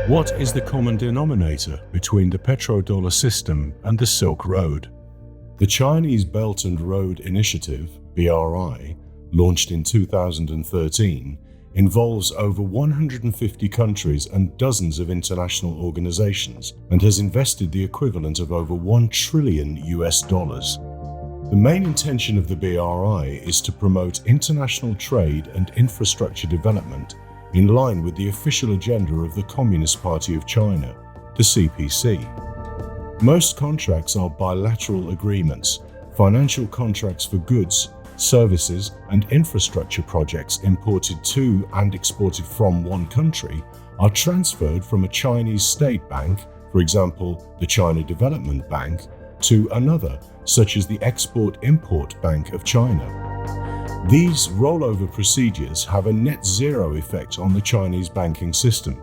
What is the common denominator between the petrodollar system and the Silk Road? The Chinese Belt and Road Initiative, BRI, launched in 2013, involves over 150 countries and dozens of international organizations and has invested the equivalent of over $1 trillion. The main intention of the BRI is to promote international trade and infrastructure development in line with the official agenda of the Communist Party of China, the CPC. Most contracts are bilateral agreements, financial contracts for goods, services, and infrastructure projects imported to and exported from one country are transferred from a Chinese state bank, for example, the China Development Bank, to another, such as the Export-Import Bank of China. These rollover procedures have a net zero effect on the Chinese banking system.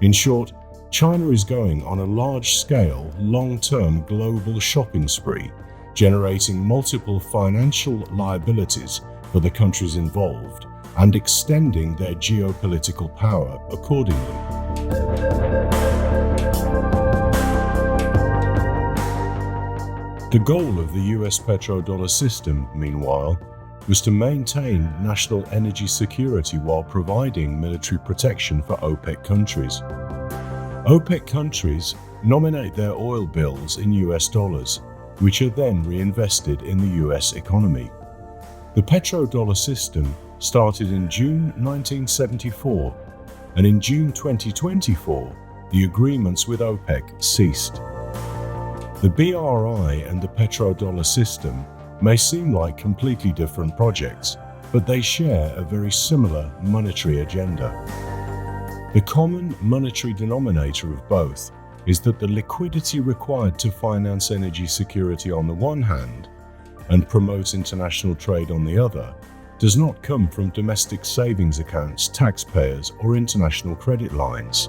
In short, China is going on a large-scale, long-term global shopping spree, generating multiple financial liabilities for the countries involved and extending their geopolitical power accordingly. The goal of the US petrodollar system, meanwhile, was to maintain national energy security while providing military protection for OPEC countries. OPEC countries nominate their oil bills in US dollars, which are then reinvested in the US economy. The petrodollar system started in June 1974, and in June 2024, the agreements with OPEC ceased. The BRI and the petrodollar system may seem like completely different projects, but they share a very similar monetary agenda. The common monetary denominator of both is that the liquidity required to finance energy security on the one hand and promote international trade on the other does not come from domestic savings accounts, taxpayers, or international credit lines.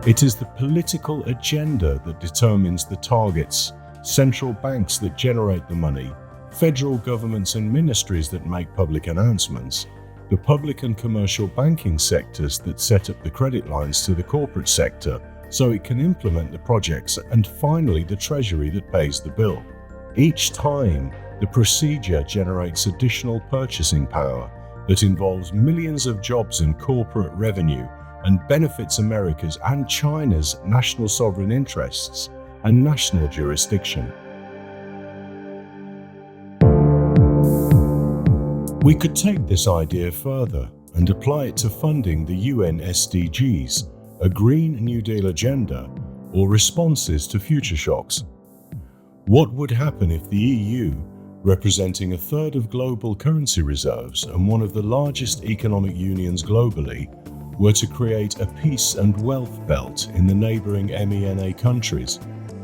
It is the political agenda that determines the targets, central banks that generate the money, federal governments and ministries that make public announcements, the public and commercial banking sectors that set up the credit lines to the corporate sector so it can implement the projects, and finally the Treasury that pays the bill. Each time, the procedure generates additional purchasing power that involves millions of jobs and corporate revenue and benefits America's and China's national sovereign interests and national jurisdiction. We could take this idea further and apply it to funding the UN SDGs, a Green New Deal agenda, or responses to future shocks. What would happen if the EU, representing a third of global currency reserves and one of the largest economic unions globally, were to create a peace and wealth belt in the neighboring MENA countries,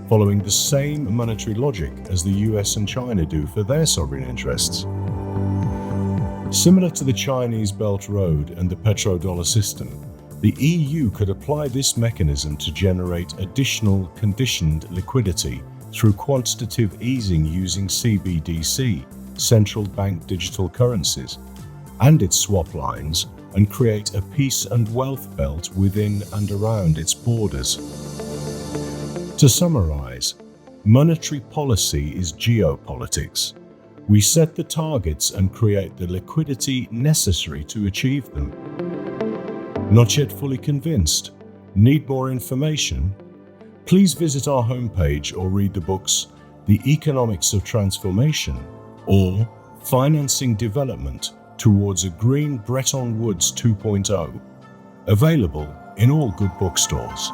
following the same monetary logic as the US and China do for their sovereign interests? Similar to the Chinese Belt Road and the petrodollar system, the EU could apply this mechanism to generate additional conditioned liquidity through quantitative easing using CBDC, central bank digital currencies, and its swap lines, and create a peace and wealth belt within and around its borders. To summarize, monetary policy is geopolitics. We set the targets and create the liquidity necessary to achieve them. Not yet fully convinced? Need more information? Please visit our homepage or read the books The Economics of Transformation or Financing Development Towards a Green Bretton Woods 2.0, available in all good bookstores.